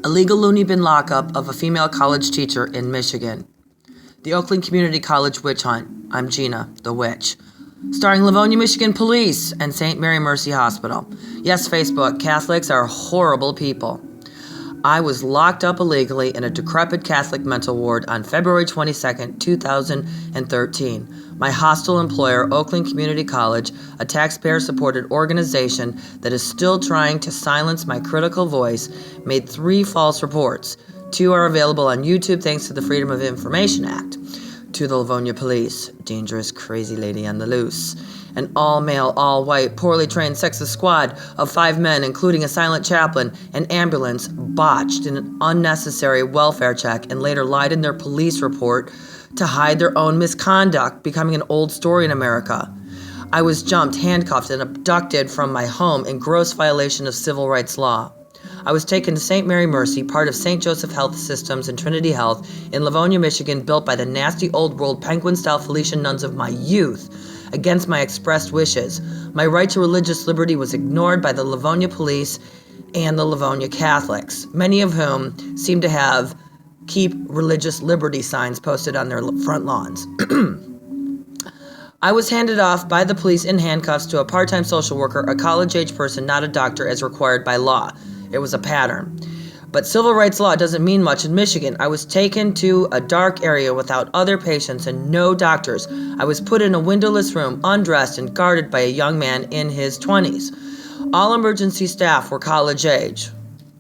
Illegal loony bin lockup of a female college teacher in Michigan. The Oakland Community College witch hunt. I'm Gina, the witch. Starring Livonia, Michigan Police and St. Mary Mercy Hospital. Yes, Facebook, Catholics are horrible people. I was locked up illegally in a decrepit Catholic mental ward on February 22nd, 2013. My hostile employer, Oakland Community College, a taxpayer-supported organization that is still trying to silence my critical voice, made 3 false reports. 2 are available on YouTube thanks to the Freedom of Information Act. To the Livonia Police, dangerous crazy lady on the loose. An all-male, all-white, poorly trained sexist squad of 5 men, including a silent chaplain, and ambulance, botched in an unnecessary welfare check and later lied in their police report to hide their own misconduct, becoming an old story in America. I was jumped, handcuffed, and abducted from my home in gross violation of civil rights law. I was taken to St. Mary Mercy, part of St. Joseph Health Systems and Trinity Health in Livonia, Michigan, built by the nasty old world penguin-style Felician nuns of my youth, against my expressed wishes. My right to religious liberty was ignored by the Livonia Police and the Livonia Catholics, many of whom seem to have keep religious liberty signs posted on their front lawns. I was handed off by the police in handcuffs to a part-time social worker, a college-age person, not a doctor, as required by law. It was a pattern. But civil rights law doesn't mean much in Michigan. I was taken to a dark age without other patients and no doctors. I was put in a windowless room, undressed and guarded by a young man in his 20s. All emergency staff were college age.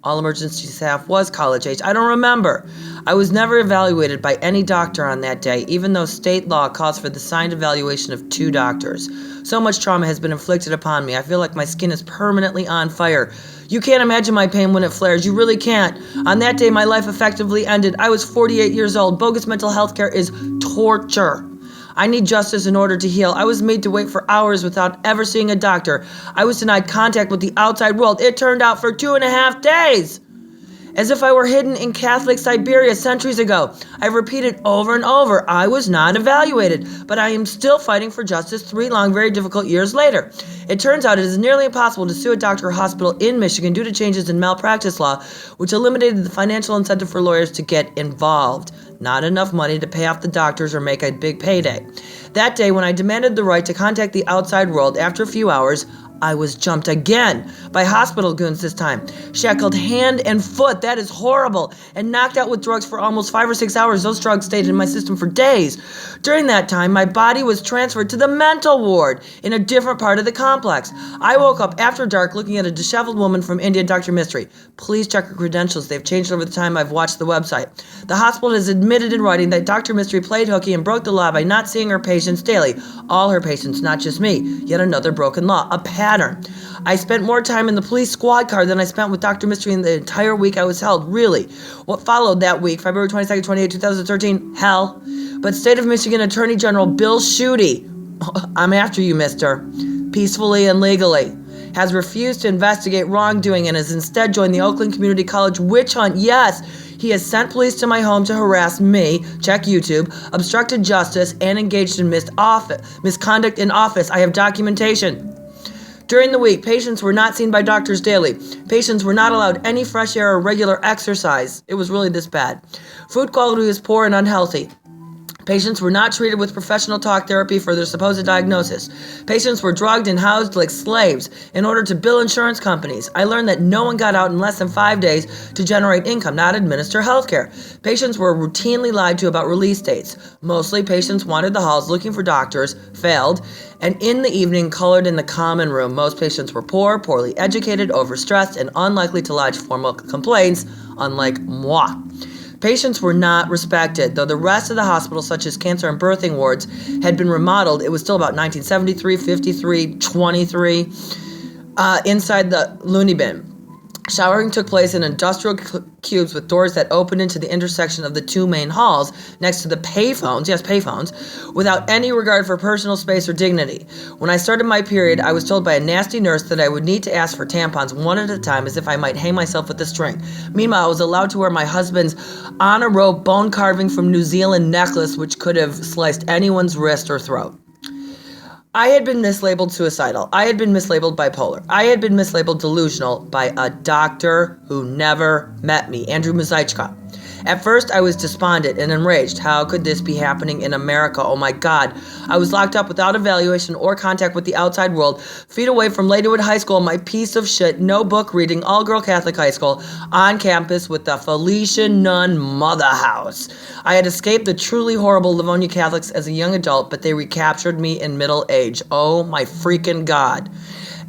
All emergency staff was college age. I don't remember. I was never evaluated by any doctor on that day, even though state law calls for the signed evaluation of 2 doctors. So much trauma has been inflicted upon me. I feel like my skin is permanently on fire. You can't imagine my pain when it flares. You really can't. On that day, my life effectively ended. I was 48 years old. Bogus mental health care is torture. I need justice in order to heal. I was made to wait for hours without ever seeing a doctor. I was denied contact with the outside world. It turned out for 2.5 days. As if I were hidden in Catholic Siberia centuries ago. I've repeated over and over, I was not evaluated, but I am still fighting for justice 3 long, very difficult years later. It turns out it is nearly impossible to sue a doctor or hospital in Michigan due to changes in malpractice law, which eliminated the financial incentive for lawyers to get involved. Not enough money to pay off the doctors or make a big payday. That day, when I demanded the right to contact the outside world, after a few hours, I was jumped again by hospital goons this time. Shackled hand and foot, that is horrible, and knocked out with drugs for almost 5 or 6 hours. Those drugs stayed in my system for days. During that time, my body was transferred to the mental ward in a different part of the complex. I woke up after dark looking at a disheveled woman from India, Dr. Mystery. Please check her credentials. They've changed over the time I've watched the website. The hospital has admitted in writing that Dr. Mystery played hooky and broke the law by not seeing her patients daily. All her patients, not just me. Yet another broken law. A pattern. I spent more time in the police squad car than I spent with Dr. Mystery in the entire week I was held. Really. What followed that week, February 22nd, 28, 2013? Hell. But State of Michigan Attorney General Bill Schuette, I'm after you, mister, peacefully and legally, has refused to investigate wrongdoing and has instead joined the Oakland Community College witch hunt. Yes, he has sent police to my home to harass me, check YouTube, obstructed justice, and engaged in misconduct in office. I have documentation. During the week, patients were not seen by doctors daily. Patients were not allowed any fresh air or regular exercise. It was really this bad. Food quality was poor and unhealthy. Patients were not treated with professional talk therapy for their supposed diagnosis. Patients were drugged and housed like slaves in order to bill insurance companies. I learned that no one got out in less than 5 days to generate income, not administer health care. Patients were routinely lied to about release dates. Mostly, patients wandered the halls looking for doctors, failed, and in the evening colored in the common room. Most patients were poor, poorly educated, overstressed, and unlikely to lodge formal complaints, unlike moi. Patients were not respected. Though the rest of the hospital, such as cancer and birthing wards, had been remodeled, it was still about 1973, 53, 23 inside the loony bin. Showering took place in industrial cubes with doors that opened into the intersection of the 2 main halls next to the payphones, yes, payphones, without any regard for personal space or dignity. When I started my period, I was told by a nasty nurse that I would need to ask for tampons one at a time as if I might hang myself with a string. Meanwhile, I was allowed to wear my husband's honor robe bone carving from New Zealand necklace, which could have sliced anyone's wrist or throat. I had been mislabeled suicidal. I had been mislabeled bipolar. I had been mislabeled delusional by a doctor who never met me, Andrew Muzyczka. At first, I was despondent and enraged. How could this be happening in America? Oh my God. I was locked up without evaluation or contact with the outside world, feet away from Ladywood High School, my piece of shit, no book reading, all-girl Catholic high school, on campus with the Felician Nun Mother House. I had escaped the truly horrible Livonia Catholics as a young adult, but they recaptured me in middle age. Oh my freaking God.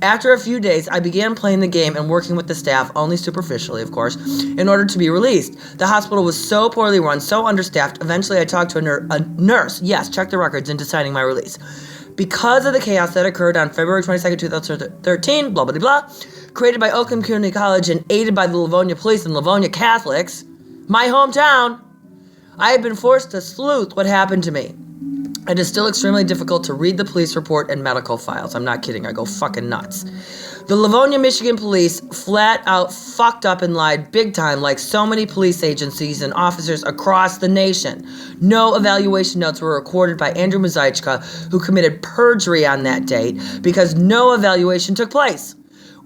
After a few days, I began playing the game and working with the staff, only superficially, of course, in order to be released. The hospital was so poorly run, so understaffed, eventually I talked to a nurse, yes, check the records, in deciding my release. Because of the chaos that occurred on February 22nd, 2013, blah, blah, blah, created by Oakland Community College and aided by the Livonia Police and Livonia Catholics, my hometown, I had been forced to sleuth what happened to me. It is still extremely difficult to read the police report and medical files. I'm not kidding. I go fucking nuts. The Livonia, Michigan police flat out fucked up and lied big time like so many police agencies and officers across the nation. No evaluation notes were recorded by Andrew Muzyczka, who committed perjury on that date because no evaluation took place.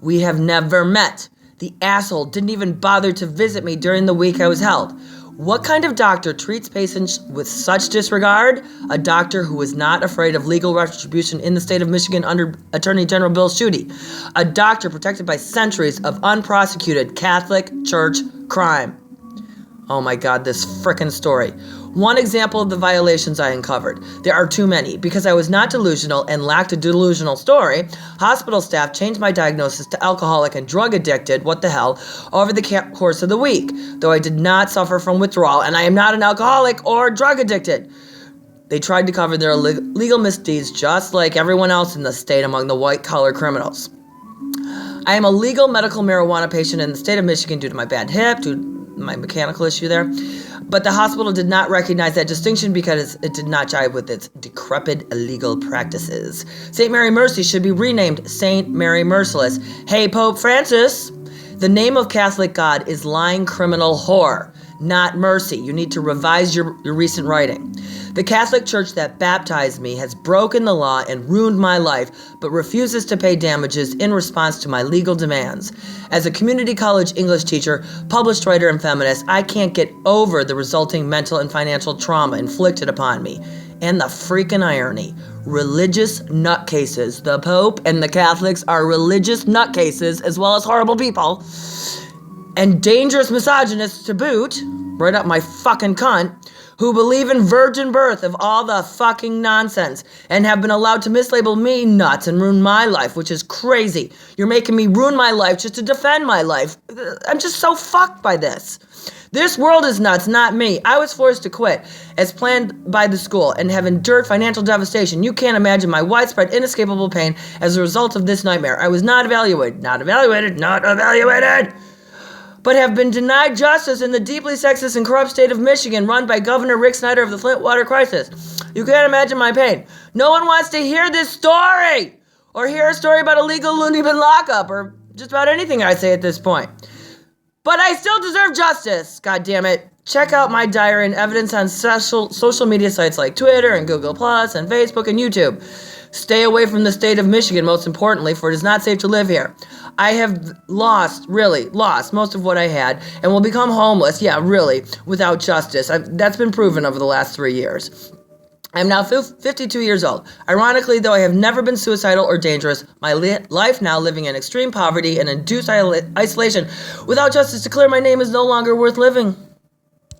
We have never met. The asshole didn't even bother to visit me during the week I was held. What kind of doctor treats patients with such disregard? A doctor who is not afraid of legal retribution in the state of Michigan under Attorney General Bill Schuette. A doctor protected by centuries of unprosecuted Catholic Church crime. Oh my God, this frickin' story. One example of the violations I uncovered. There are too many. Because I was not delusional and lacked a delusional story, hospital staff changed my diagnosis to alcoholic and drug addicted, what the hell, over the course of the week. Though I did not suffer from withdrawal, and I am not an alcoholic or drug addicted. They tried to cover their legal misdeeds just like everyone else in the state among the white-collar criminals. I am a legal medical marijuana patient in the state of Michigan due to my bad hip, due to my mechanical issue there. But the hospital did not recognize that distinction because it did not jive with its decrepit illegal practices. St. Mary Mercy should be renamed St. Mary Merciless. Hey, Pope Francis, the name of Catholic God is lying criminal whore, not mercy. You need to revise your recent writing. The Catholic Church that baptized me has broken the law and ruined my life, but refuses to pay damages in response to my legal demands. As a community college English teacher, published writer, and feminist, I can't get over the resulting mental and financial trauma inflicted upon me. And the freaking irony. Religious nutcases. The Pope and the Catholics are religious nutcases as well as horrible people. And dangerous misogynists to boot, right up my fucking cunt, who believe in virgin birth of all the fucking nonsense and have been allowed to mislabel me nuts and ruin my life, which is crazy. You're making me ruin my life just to defend my life. I'm just so fucked by this. This world is nuts, not me. I was forced to quit as planned by the school and have endured financial devastation. You can't imagine my widespread, inescapable pain as a result of this nightmare. I was not evaluated, but have been denied justice in the deeply sexist and corrupt state of Michigan run by Governor Rick Snyder of the Flint water crisis. You can't imagine my pain. No one wants to hear this story or hear a story about a legal loony bin lockup or just about anything I say at this point. But I still deserve justice, God damn it. Check out my diary and evidence on social media sites like Twitter and Google Plus and Facebook and YouTube. Stay away from the state of Michigan, most importantly, for it is not safe to live here. I have lost most of what I had and will become homeless, without justice. That's been proven over the last 3 years. I am now 52 years old. Ironically, though I have never been suicidal or dangerous, my life now living in extreme poverty and induced isolation without justice to clear my name is no longer worth living.